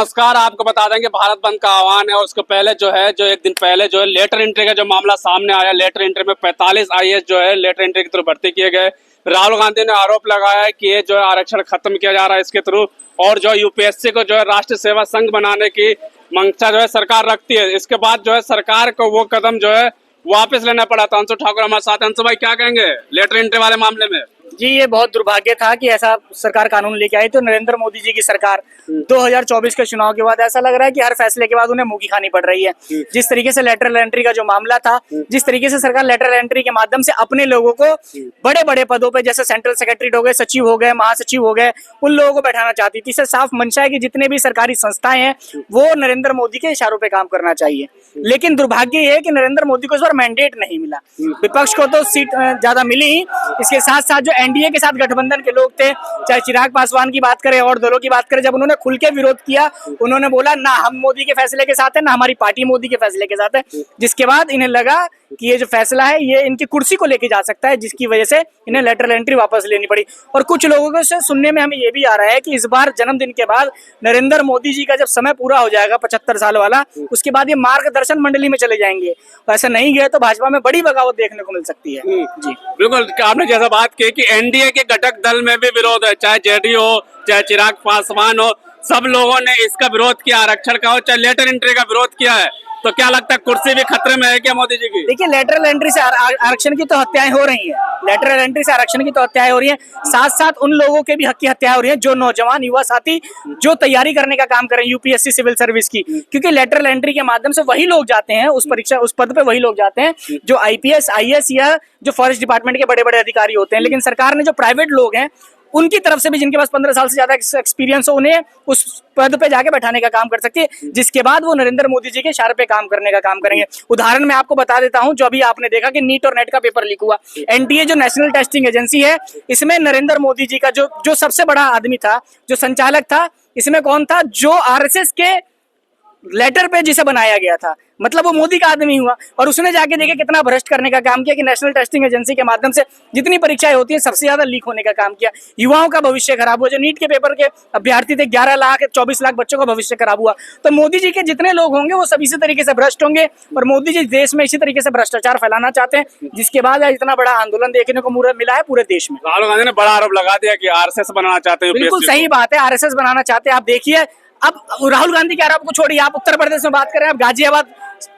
नमस्कार। आपको बता दें कि भारत बंद का आह्वान है और उसके पहले जो है एक दिन पहले जो है लेटर एंट्री का जो मामला सामने आया। लेटर एंट्री में 45 आईएएस जो है लेटर एंट्री के थ्रू भर्ती किए गए। राहुल गांधी ने आरोप लगाया है कि ये जो है आरक्षण खत्म किया जा रहा है इसके थ्रू, और जो यूपीएससी को जो है राष्ट्रीय सेवा संघ बनाने की मंशा जो है सरकार रखती है। इसके बाद जो है सरकार को वो कदम जो है वापस लेना पड़ा था। अंशु ठाकुर हमारे साथ। अंशु भाई, क्या कहेंगे लेटर एंट्री वाले मामले में? जी, ये बहुत दुर्भाग्य था कि ऐसा सरकार कानून लेके आई। तो नरेंद्र मोदी जी की सरकार 2024 के चुनाव के बाद ऐसा लग रहा है कि हर फैसले के बाद उन्हें मुंह की खानी पड़ रही है। जिस तरीके से लेटरल एंट्री का जो मामला था, जिस तरीके से सरकार लेटरल एंट्री के माध्यम से अपने लोगों को बड़े बड़े पदों पे, जैसे सेंट्रल सेक्रेटरी हो गए, सचिव हो गए, महासचिव हो गए, उन लोगों को बैठाना चाहती थी। इससे साफ मंशा है कि जितने भी सरकारी संस्थाएं हैं वो नरेंद्र मोदी के इशारों पे काम करना चाहिए। लेकिन दुर्भाग्य ये है कि नरेंद्र मोदी को इस बार मैंडेट नहीं मिला। विपक्ष को तो सीट ज्यादा मिली ही, इसके साथ साथ जो एनडीए के साथ गठबंधन के लोग थे, चाहे चिराग पासवान की बात करें और दलों की बात करें, जब उन्होंने खुल के विरोध किया, उन्होंने बोला ना हम मोदी के फैसले के साथ है, ना हमारी पार्टी मोदी के फैसले के साथ है। जिसके बाद इन्हें लगा कि ये जो फैसला है ये इनकी कुर्सी को लेके जा सकता है, जिसकी वजह से इन्हें लेटरल एंट्री वापस लेनी पड़ी। और कुछ लोगों को से सुनने में हमें ये भी आ रहा है कि इस बार जन्मदिन के बाद नरेंद्र मोदी जी का जब समय पूरा हो जाएगा 75 साल वाला, उसके बाद ये मार्गदर्शन मंडली में चले जाएंगे। ऐसा नहीं गया तो भाजपा में बड़ी बगावत देखने को मिल सकती है। जी बिल्कुल, आपने जैसा बात की कि एनडीए के घटक दल में भी विरोध है, चाहे जेडीयू हो, चाहे चिराग पासवान हो, सब लोगों ने इसका विरोध किया, आरक्षण का हो, चाहे लेटर एंट्री का विरोध किया है। तो क्या लगता है कुर्सी भी खतरे में है क्या मोदी जी की? देखिए, लेटरल एंट्री से आरक्षण की तो हत्याएं हो रही हैं। लेटरल एंट्री से आरक्षण की तो हत्याएं हो रही हैं, साथ साथ उन लोगों के भी हक की हत्याएं हो रही हैं जो नौजवान युवा साथी जो तैयारी करने का काम करें यूपीएससी सिविल सर्विस की। क्योंकि लेटरल एंट्री के माध्यम से वही लोग जाते हैं उस परीक्षा, उस पद पे वही लोग जाते हैं जो आईपीएस, आईएएस या जो फॉरेस्ट डिपार्टमेंट के बड़े बड़े अधिकारी होते हैं। लेकिन सरकार ने जो प्राइवेट लोग हैं उनकी तरफ से भी, जिनके पास 15 साल से ज्यादा एक्सपीरियंस हो, उन्हें उस पद पे जाके बैठाने का काम कर सकती है, जिसके बाद वो नरेंद्र मोदी जी के इशारे पे काम करने का काम करेंगे। उदाहरण मैं आपको बता देता हूं, जो अभी आपने देखा कि नीट और नेट का पेपर लीक हुआ, एनटीए जो नेशनल टेस्टिंग एजेंसी है, इसमें नरेंद्र मोदी जी का जो सबसे बड़ा आदमी था, जो संचालक था, इसमें कौन था? जो आरएसएस के लेटर पे जिसे बनाया गया था, मतलब वो मोदी का आदमी हुआ। और उसने जाके देखे कितना भ्रष्ट करने का काम किया कि नेशनल टेस्टिंग एजेंसी के माध्यम से जितनी परीक्षाएं होती हैं सबसे ज्यादा लीक होने का काम किया। युवाओं का भविष्य खराब हुआ। जो नीट के पेपर के अभ्यर्थी थे, 11 लाख 24 लाख बच्चों का भविष्य खराब हुआ। तो मोदी जी के जितने लोग होंगे वो सब इसी तरीके से भ्रष्ट होंगे और मोदी जी देश में इसी तरीके से भ्रष्टाचार फैलाना चाहते हैं, जिसके बाद इतना बड़ा आंदोलन देखने को मिला है पूरे देश में। राहुल गांधी ने बड़ा आरोप लगा दिया कि आरएसएस बनाना चाहते हैं। बिल्कुल सही बात है, आरएसएस बनाना चाहते हैं। आप देखिए, अब राहुल गांधी के आरोप को छोड़िए, आप उत्तर प्रदेश में बात करें, आप गाजियाबाद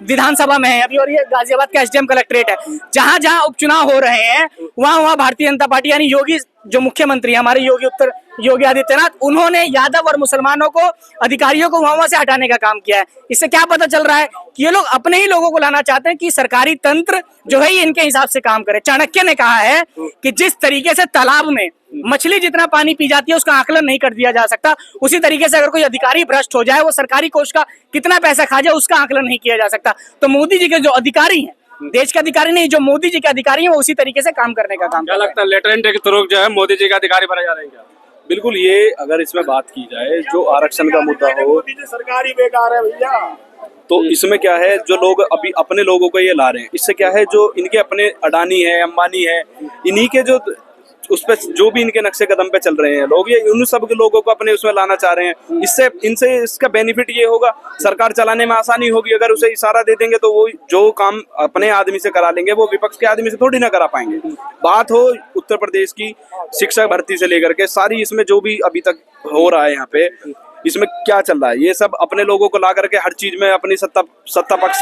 विधानसभा में है अभी, और ये गाजियाबाद का एसडीएम कलेक्ट्रेट है। जहां जहां उपचुनाव हो रहे हैं वहां भारतीय जनता पार्टी यानी योगी जो मुख्यमंत्री हमारे योगी आदित्यनाथ, उन्होंने यादव और मुसलमानों को, अधिकारियों को वहां से हटाने का काम किया है। इससे क्या पता चल रहा है कि ये लोग अपने ही लोगों को लाना चाहते हैं कि सरकारी तंत्र जो है ये इनके हिसाब से काम करे। चाणक्य ने कहा है कि जिस तरीके से तालाब में मछली जितना पानी पी जाती है उसका आकलन नहीं कर दिया जा सकता, उसी तरीके से अगर कोई अधिकारी भ्रष्ट हो जाए, वो सरकारी कोष का कितना पैसा खा जाए उसका आकलन नहीं किया जा सकता। तो मोदी जी के जो अधिकारी हैं, देश के अधिकारी नहीं, जो मोदी जी के अधिकारी हैं, वो उसी तरीके से काम करने का काम। क्या लगता है लेटर एंट्री के थ्रू जो है मोदी जी के अधिकारी बने जा रहे हैं क्या? बिल्कुल, ये अगर इसमें बात की जाए जो आरक्षण का मुद्दा हो, सरकारी बेकार है भैया। तो इसमें क्या है, जो लोग अभी अपने लोगों को ये ला रहे हैं, इससे क्या है, जो इनके अपने अडानी है, अंबानी है, इन्हीं के जो उस पे जो भी इनके नक्शे कदम पे चल रहे हैं लोग, ये उन सब के लोगों को अपने उसमें लाना चाह रहे हैं। इससे इनसे इसका बेनिफिट ये होगा, सरकार चलाने में आसानी होगी। अगर उसे इशारा दे देंगे तो वो जो काम अपने आदमी से करा लेंगे वो विपक्ष के आदमी से थोड़ी ना करा पाएंगे। बात हो उत्तर प्रदेश की शिक्षा भर्ती से लेकर के सारी, इसमें जो भी अभी तक हो रहा है यहाँ पे, इसमें क्या चल रहा है, ये सब अपने लोगों को ला करके हर चीज में अपनी सत्ता पक्ष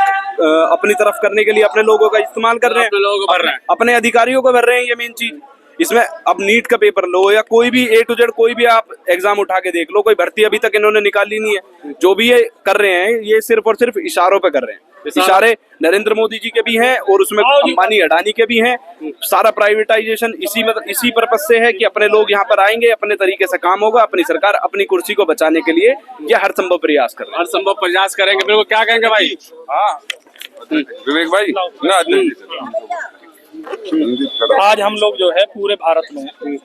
अपनी तरफ करने के लिए अपने लोगों का इस्तेमाल कर रहे हैं, अपने अधिकारियों को भर रहे हैं। ये मेन चीज इसमें, अब नीट का पेपर लो या कोई भी A to Z कोई भी आप एग्जाम उठा के देख लो, कोई भर्ती अभी तक इन्होंने निकाली नहीं है। जो भी ये कर रहे हैं ये सिर्फ और सिर्फ इशारों पे कर रहे हैं। इशारे नरेंद्र मोदी जी के भी हैं और उसमें अंबानी अडानी के भी हैं। सारा प्राइवेटाइजेशन इसी पर्पज से है कि अपने लोग यहाँ पर आएंगे, अपने तरीके से काम होगा, अपनी सरकार अपनी कुर्सी को बचाने के लिए ये हर संभव प्रयास कर रहे हैं। हर संभव प्रयास करेंगे। बिल्कुल, क्या कहेंगे भाई? हाँ विवेक भाई आज हम लोग जो है पूरे भारत में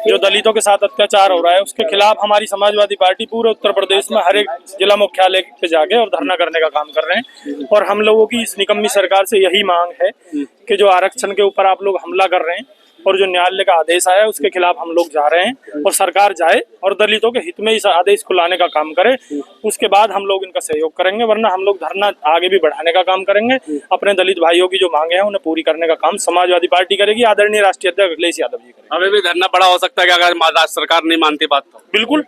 जो दलितों के साथ अत्याचार हो रहा है उसके खिलाफ हमारी समाजवादी पार्टी पूरे उत्तर प्रदेश में हर एक जिला मुख्यालय पे जाके और धरना करने का काम कर रहे हैं। और हम लोगों की इस निकम्मी सरकार से यही मांग है कि जो आरक्षण के ऊपर आप लोग हमला कर रहे हैं और जो न्यायालय का आदेश आया है उसके खिलाफ हम लोग जा रहे हैं और सरकार जाए और दलितों के हित में इस आदेश को लाने का काम करे, उसके बाद हम लोग इनका सहयोग करेंगे, वरना हम लोग धरना आगे भी बढ़ाने का काम करेंगे। अपने दलित भाइयों की जो मांगे हैं उन्हें पूरी करने का काम समाजवादी पार्टी करेगी, आदरणीय राष्ट्रीय अध्यक्ष अखिलेश यादव जी करेंगे। अभी भी धरना बड़ा हो सकता है कि अगर महाराष्ट्र सरकार नहीं मानती बात तो। बिल्कुल,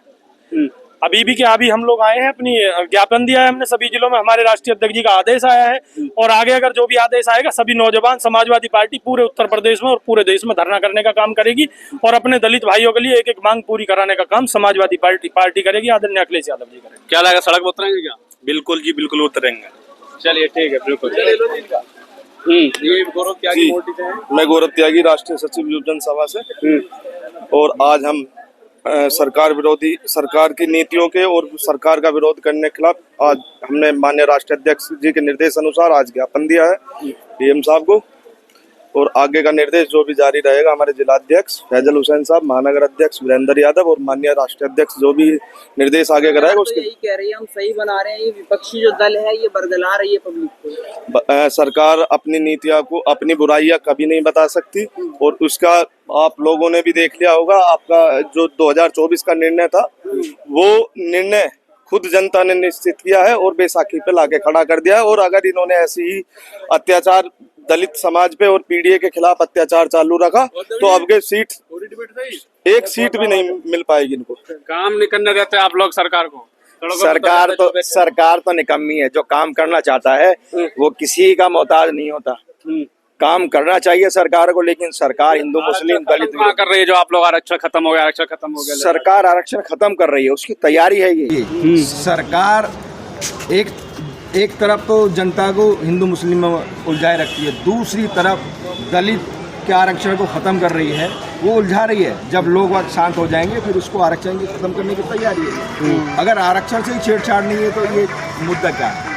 अभी भी क्या, अभी हम लोग आए हैं, अपनी ज्ञापन दिया है हमने सभी जिलों में, हमारे राष्ट्रीय अध्यक्ष जी का आदेश आया है और आगे अगर जो भी आदेश आएगा सभी नौजवान समाजवादी पार्टी पूरे उत्तर प्रदेश में और पूरे देश में धरना करने का काम करेगी और अपने दलित भाइयों के लिए एक एक मांग पूरी कराने का काम समाजवादी पार्टी करेगी, आदरणीय अखिलेश यादव जी करेंगे। क्या लगेगा, सड़क पर उतरेंगे क्या? बिल्कुल जी, बिल्कुल उतरेंगे। चलिए ठीक है, बिल्कुल। ये गौरव त्यागी मोर्चे से हैं। मैं गौरव त्यागी, राष्ट्रीय सचिव युव जनसभा से। और आज हम सरकार की नीतियों के और सरकार का विरोध करने के खिलाफ आज हमने माननीय राष्ट्रीय अध्यक्ष जी के निर्देश अनुसार आज ज्ञापन दिया है पीएम साहब को, और आगे का निर्देश जो भी जारी रहेगा हमारे जिलाध्यक्ष फैजल हुसैन साहब, महानगर अध्यक्ष वीरेंद्र यादव और माननीय राष्ट्रीय अध्यक्ष जो भी निर्देश आगे कराएगा उसके। यही कह रही है, हम सही बना रहे हैं, ये विपक्षी जो दल है ये बरगला रही है पब्लिक को। सरकार अपनी नीतियां को, अपनी बुराइयां कभी नहीं बता सकती और उसका आप लोगों ने भी देख लिया होगा। आपका जो 2024 का निर्णय था वो निर्णय खुद जनता ने निश्चित किया है और बैसाखी पे लाके खड़ा कर दिया है। और अगर इन्होंने ऐसी ही अत्याचार दलित समाज पे और पीडीए के खिलाफ अत्याचार चालू रखा तो अब के एक सीट भी नहीं मिल पाएगी इनको। काम नहीं करने देते आप लोग सरकार को। सरकार तो निकम्मी है, जो काम करना चाहता है वो किसी का मोहताज नहीं होता। काम करना चाहिए सरकार को, लेकिन सरकार हिंदू मुस्लिम दलित कर रही है। जो आप लोग आरक्षण खत्म हो गया, सरकार आरक्षण खत्म कर रही है, उसकी तैयारी है ये। सरकार एक तरफ तो जनता को हिंदू मुस्लिम में उलझाए रखती है, दूसरी तरफ दलित के आरक्षण को ख़त्म कर रही है, वो उलझा रही है। जब लोग वक्त शांत हो जाएंगे फिर उसको आरक्षण की ख़त्म करने की तैयारी है। अगर आरक्षण से ही छेड़छाड़ नहीं है तो ये मुद्दा क्या है?